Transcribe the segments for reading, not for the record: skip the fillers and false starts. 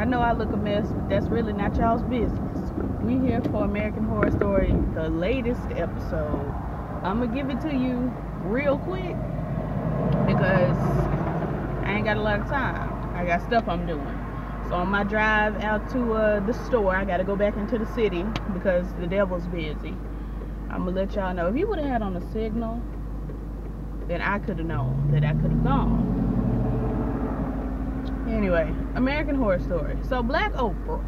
I know I look a mess, but that's really not y'all's business. We here for American Horror Story, the latest episode. I'm gonna give it to you real quick because I ain't got a lot of time. I got stuff I'm doing. So on my drive out to the store, I gotta go back into the city because the devil's busy. I'm gonna let y'all know. If you would have had on a signal, then I could have known that I could have gone. Anyway, American Horror Story. So Black Oprah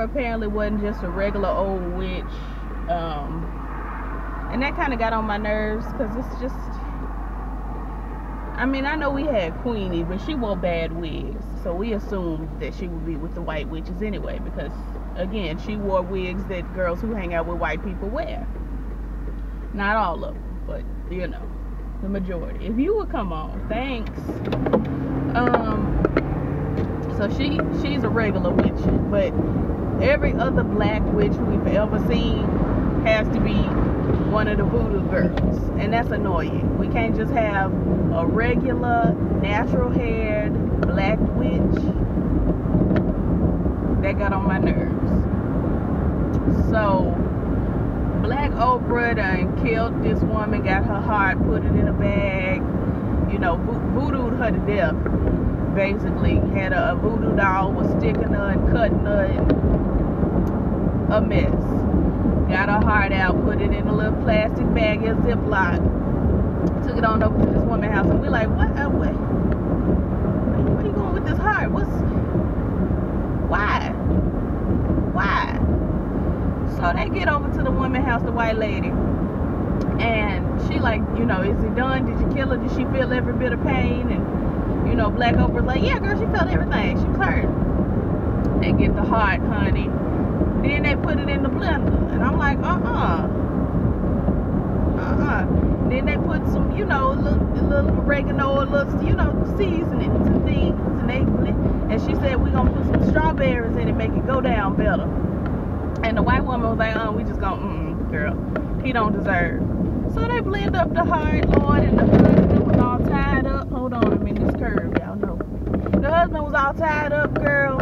apparently wasn't just a regular old witch, and that kind of got on my nerves because it's just, I mean, I know we had Queenie, but she wore bad wigs, so we assumed that she would be with the white witches anyway, because again, she wore wigs that girls who hang out with white people wear. Not all of them, but you know, the majority. If you would come on, thanks. So she's a regular witch, but every other black witch we've ever seen has to be one of the voodoo girls, and that's annoying. We can't just have a regular, natural-haired black witch. That got on my nerves. So Black Oprah done killed this woman, got her heart, put it in a bag, you know, voodooed her to death. Basically, had a voodoo doll, was sticking her and cutting her, and a mess. Got her heart out, put it in a little plastic bag, a Ziploc, took it on over to this woman's house, and we're like, where are you going with this heart? Why? So they get over to the woman's house, the white lady, and she like, you know, is it done? Did you kill her? Did she feel every bit of pain? And you know, Black Oprah's like, yeah, girl, she felt everything. She was hurt. They get the heart, honey. Then they put it in the blender. And I'm like, Then they put some, you know, a little oregano, a little, you know, seasonings and things. And she said, we're going to put some strawberries in it, make it go down better. And the white woman was like, we just going, girl, he don't deserve. So they blend up the heart, Lord, and the husband was all tied up. Hold on, I'm in this curve, y'all know. The husband was all tied up, girl,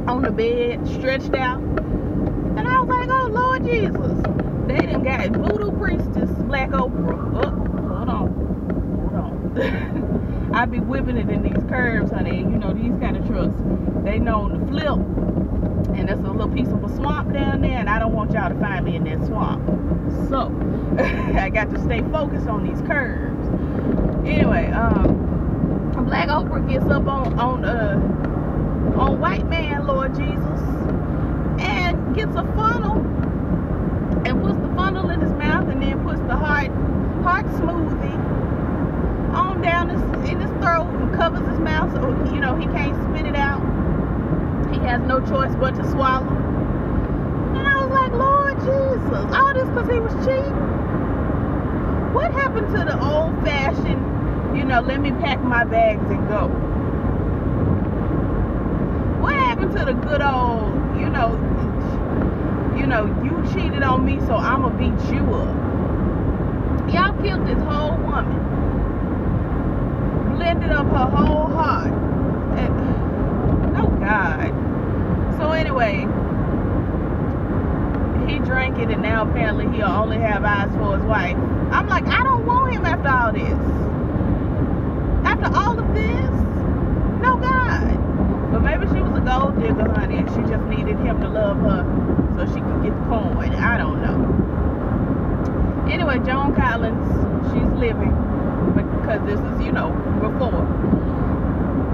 on the bed, stretched out. And I was like, oh, Lord Jesus. They done got voodoo priestess Black Oprah. Oh, hold on. I be whipping it in these curves, honey. You know, these kind of trucks, they know to flip. And there's a little piece of a swamp down there, and I don't want y'all to find me in that swamp. So I got to stay focused on these curves. Anyway, Black Oprah gets up on white man, Lord Jesus, and gets a funnel and puts the funnel in his mouth, and then puts the heart smoothie on down in his throat and covers his mouth so, you know, he can't spit it out. He has no choice but to swallow. And I was like, Lord Jesus, all this because he was cheap? What happened to the old-fashioned, you know, let me pack my bags and go? What happened to the good old, you know, you cheated on me, so I'ma beat you up? Y'all killed this whole woman. Blended up her whole heart. And, oh God. So anyway, he drank it, and now apparently he'll only have eyes for his wife. I'm like, I don't want him after all this. After all of this? No, God. But maybe she was a gold digger, honey, and she just needed him to love her so she could get the coin. I don't know. Anyway, Joan Collins, she's living, because this is, you know, before.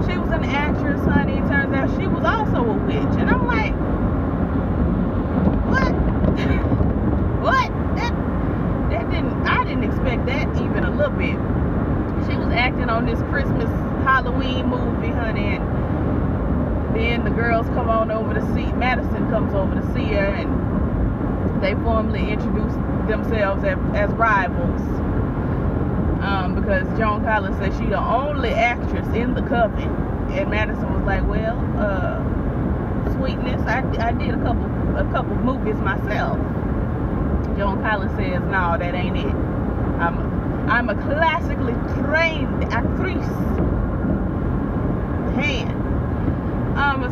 She was an actress, honey. Turns out she was also a witch. And I'm like, what? What? I didn't expect that even a little bit. She was acting on this Christmas Halloween movie, honey, and then the girls come on over to see, Madison comes over to see her, and they formally introduce themselves as rivals. Because Joan Collins said she the only actress in the coven, and Madison was like, well, sweetness, I did a couple movies myself. Joan Collins says, no, that ain't it. I'm a classically trained actress. Hand.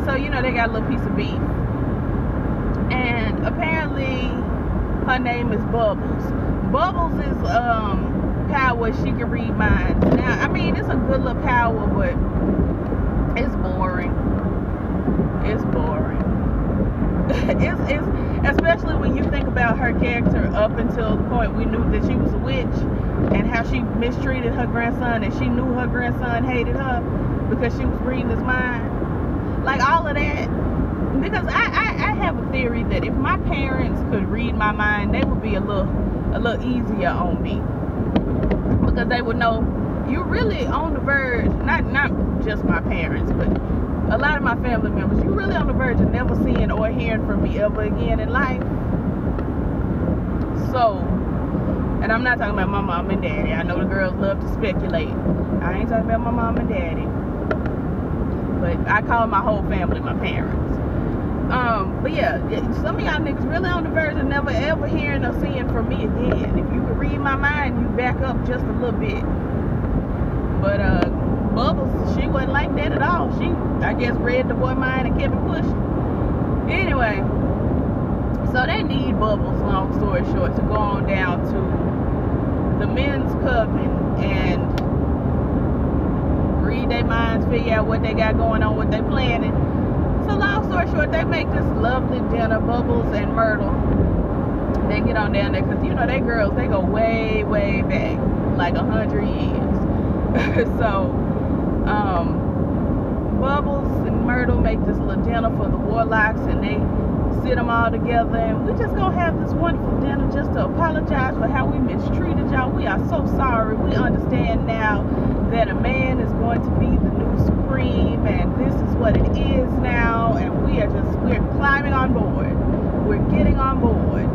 So you know they got a little piece of beef, and apparently her name is Bubbles. Bubbles is power. She can read minds. Now I mean it's a good little power, but it's boring. It's boring. it's especially when you think about her character up until the point we knew that she was a witch, and how she mistreated her grandson, and she knew her grandson hated her because she was reading his mind. Like all of that. Because I have a theory that if my parents could read my mind, they would be a little easier on me, because they would know you're really on the verge. Not just my parents, but a lot of my family members. You're really on the verge of never seeing or hearing from me ever again in life. So, and I'm not talking about my mom and daddy. I know the girls love to speculate. I ain't talking about my mom and daddy, but I call my whole family my parents. But yeah, some of y'all niggas really on the verge of never ever hearing or seeing from me again. If you could read my mind, you back up just a little bit. But Bubbles, she wasn't like that at all. She, I guess, read the boy mind and kept it pushing. Anyway, so they need Bubbles, long story short, to go on down to the men's coven and read their minds, figure out what they got going on, what they planning. So long story short, they make this lovely dinner, Bubbles and Myrtle. They get on down there, because you know they girls, they go way, way back, like 100 years. So, Bubbles and Myrtle make this little dinner for the Warlocks, and they sit them all together, and we just gonna have this wonderful dinner just to apologize for how we mistreated y'all. We are so sorry. We understand now that a man is going to be the new supreme, and this is what it is now, and we're climbing on board. We're getting on board.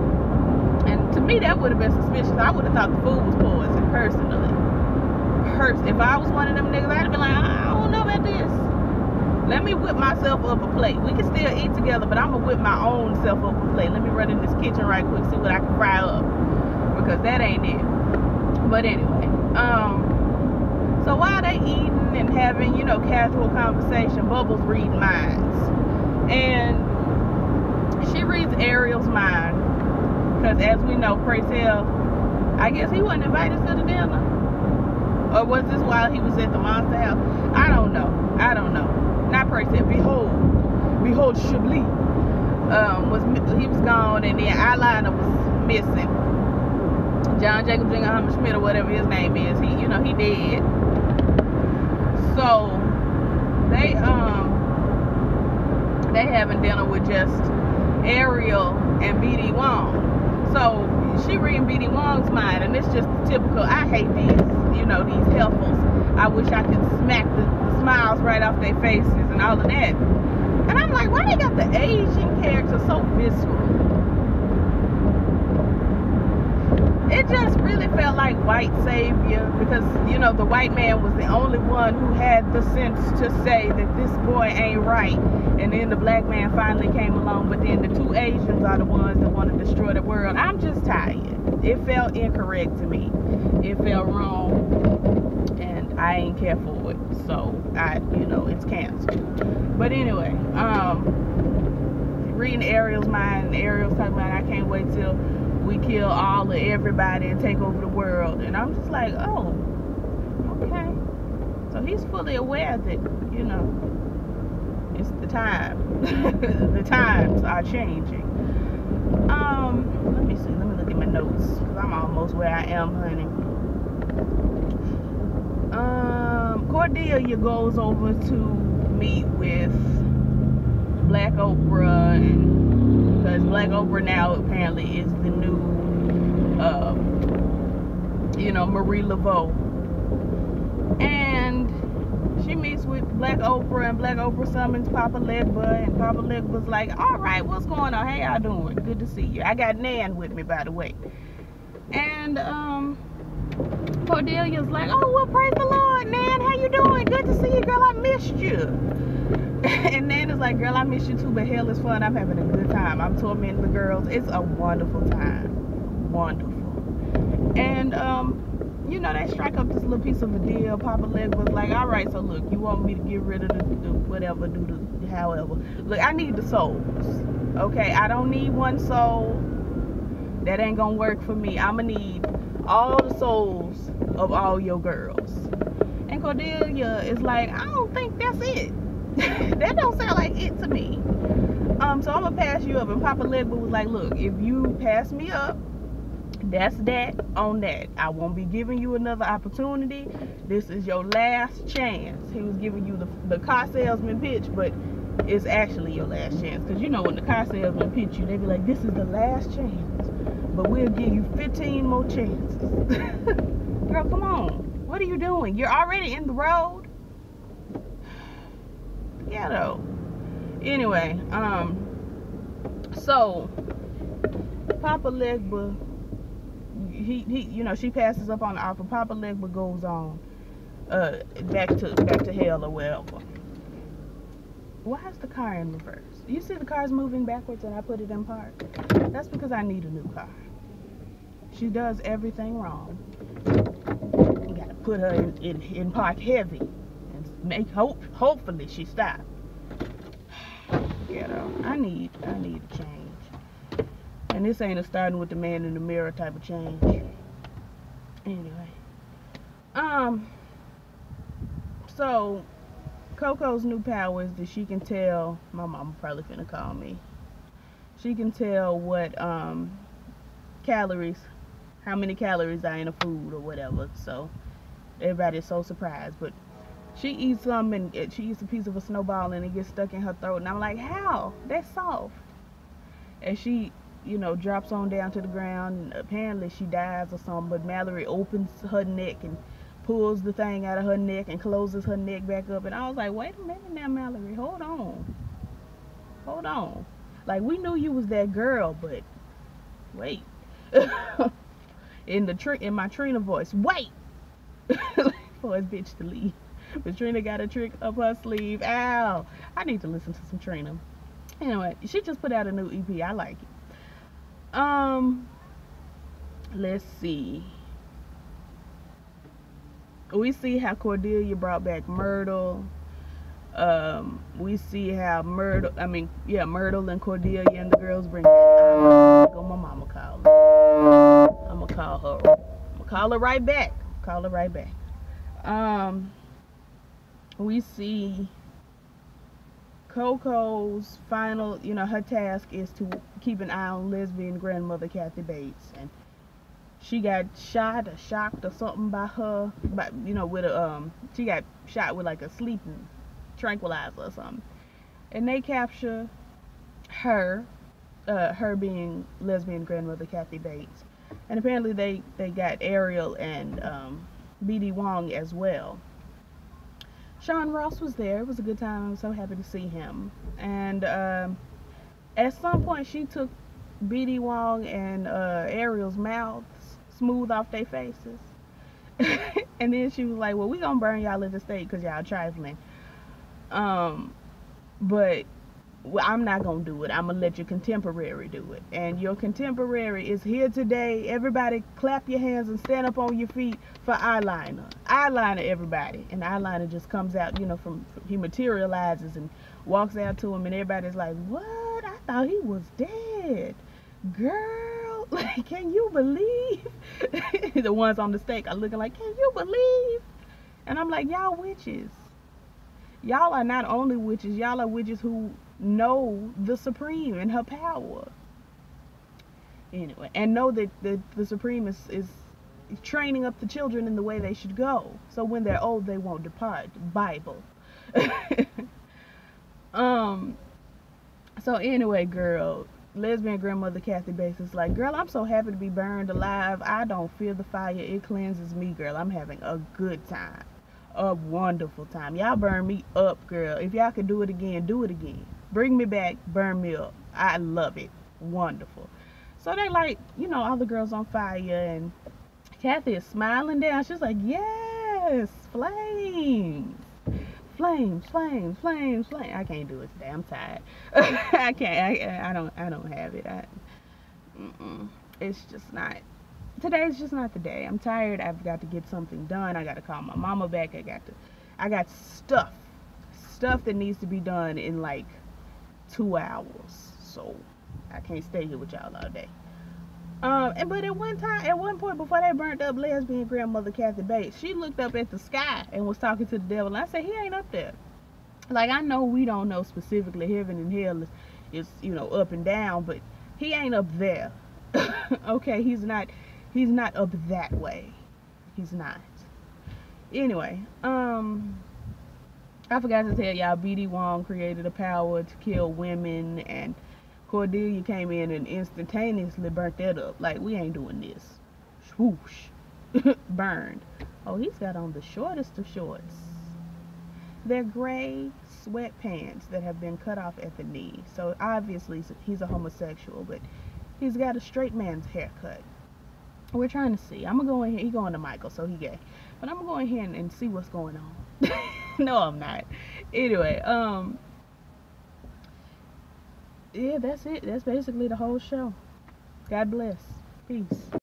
And to me, that would have been suspicious. I would have thought the food was poison, personally. If I was one of them niggas, I'd have been like, I don't know about this. Let me whip myself up a plate. We can still eat together, but I'm going to whip my own self up a plate. Let me run in this kitchen right quick, see what I can fry up. Because that ain't it. But anyway, so while they eating and having, you know, casual conversation, Bubbles reading minds. And she reads Ariel's mind. Because as we know, pray tell, I guess he wasn't invited to the dinner. Or was this while he was at the monster house? I don't know. Not pray tell. Behold Chablis. He was gone, and then eyeliner was missing. John Jacob Jingleheimer Schmidt, or whatever his name is, he dead. So they having dinner with just Ariel and BD Wong. So she reading BD Wong's mind, and it's just typical. I hate these, you know, these heifers. I wish I could smack the smiles right off their faces and all of that. And I'm like, why they got the Asian character so visceral? It just really felt like white savior, because, you know, the white man was the only one who had the sense to say that this boy ain't right. And then the black man finally came along, but then the two Asians are the ones that want to destroy the world. I'm just tired. It felt incorrect to me. It felt wrong, and I ain't care for it. So, you know, it's canceled. But anyway, reading Ariel's mind, and Ariel's talking about, I can't wait till we kill all of everybody and take over the world. And I'm just like, oh, okay. So he's fully aware that, you know, it's the time. The times are changing. Let me see. Let me look at my notes, because I'm almost where I am, honey. Cordelia goes over to meet with Black Oprah, and because Black Oprah now apparently is the new, you know, Marie Laveau. And she meets with Black Oprah, and Black Oprah summons Papa Legba, and Papa Legba's like, all right, what's going on? How y'all doing? Good to see you. I got Nan with me, by the way. And Cordelia's like, oh, well, praise the Lord, Nan. How you doing? Good to see you, girl. I missed you. And Nan is like, girl, I miss you too, but hell is fun. I'm having a good time. I'm tormenting the girls. It's a wonderful time. Wonderful. And you know, they strike up this little piece of a deal. Papa Leg was like, all right, so look, you want me to get rid of the whatever, do the however. Look, I need the souls. Okay, I don't need one soul. That ain't gonna work for me. I'ma need all the souls of all your girls. And Cordelia is like, I don't think that's it. That don't sound like it to me. So I'm gonna pass you up. And Papa Legba was like, look, if you pass me up, that's that on that. I won't be giving you another opportunity. This is your last chance. He was giving you the car salesman pitch, but it's actually your last chance. Because you know when the car salesman pitch you, they be like, this is the last chance, but we'll give you 15 more chances. Girl, come on. What are you doing? You're already in the road. Ghetto. Anyway, so Papa Legba, he you know, she passes up on the offer. Papa Legba goes on back to hell or wherever. Why is the car in reverse? You see the car's moving backwards and I put it in park? That's because I need a new car. She does everything wrong. You gotta put her in park heavy and make hopefully she stops. Ghetto. I need a change. And this ain't a starting with the man in the mirror type of change. Anyway. So Coco's new power is that she can tell, my mama probably finna call me. She can tell what calories, how many calories are in a food or whatever. So everybody's so surprised. But she eats some and she eats a piece of a snowball and it gets stuck in her throat. And I'm like, how? That's soft. And she, you know, drops on down to the ground. And apparently she dies or something. But Mallory opens her neck and pulls the thing out of her neck and closes her neck back up. And I was like, wait a minute now, Mallory. Hold on. Hold on. Like, we knew you was that girl, but wait. in my Trina voice, wait. For his bitch to leave. But Trina got a trick up her sleeve. Ow. I need to listen to some Trina. Anyway, she just put out a new EP. I like it. Let's see. We see how Cordelia brought back Myrtle. We see how Myrtle and Cordelia and the girls bring back. Go, my mama call her. I'm gonna call her. I'm gonna call her right back. Call her right back. We see Coco's final, you know, her task is to keep an eye on lesbian grandmother Kathy Bates, and she got shot or shocked or something by her, you know, with a she got shot with like a sleeping tranquilizer or something, and they capture her, her being lesbian grandmother Kathy Bates, and apparently they got Ariel and BD Wong as well. Sean Ross was there. It was a good time. I was so happy to see him. And at some point, she took BD Wong and Ariel's mouths smooth off their faces. And then she was like, well, we gonna burn y'all at the stake because y'all trifling. But I'm not gonna do it. I'm gonna let your contemporary do it. And your contemporary is here today. Everybody clap your hands and stand up on your feet for eyeliner. Eyeliner, everybody. And eyeliner just comes out, you know, he materializes and walks out to him, and everybody's like, what? I thought he was dead. Girl, like, can you believe? The ones on the stake are looking like, can you believe? And I'm like, y'all witches. Y'all are not only witches, y'all are witches who know the Supreme and her power. Anyway, and know that the Supreme is training up the children in the way they should go. So when they're old, they won't depart. Bible. So anyway, girl, lesbian grandmother Kathy Bates is like, girl, I'm so happy to be burned alive. I don't fear the fire. It cleanses me, girl. I'm having a good time. A wonderful time. Y'all burn me up, girl. If y'all could do it again, do it again. Bring me back, burn me up. I love it. Wonderful. So they like, you know, all the girls on fire, and Kathy is smiling down. She's like, yes, flames. Flames, flames, flames, flames. I can't do it today. I'm tired. I can't. I don't have it. It's just not. today's just not the day. I'm tired. I've got to get something done. I got to call my mama back. I got stuff that needs to be done in like 2 hours. So I can't stay here with y'all all day. But at one point before they burnt up lesbian grandmother Kathy Bates, she looked up at the sky and was talking to the devil. And I said, he ain't up there. Like, I know we don't know specifically heaven and hell is up and down, but he ain't up there. Okay, he's not up that way. He's not. Anyway, I forgot to tell y'all, BD Wong created a power to kill women, and Cordelia came in and instantaneously burnt that up. Like, we ain't doing this. Swoosh. Burned. Oh, he's got on the shortest of shorts. They're gray sweatpants that have been cut off at the knee. So obviously he's a homosexual, but he's got a straight man's haircut. We're trying to see. I'm gonna go in here. He going to Michael, so he gay. But I'm gonna go in here and see what's going on. No, I'm not. Anyway, yeah, that's it. That's basically the whole show. God bless. Peace.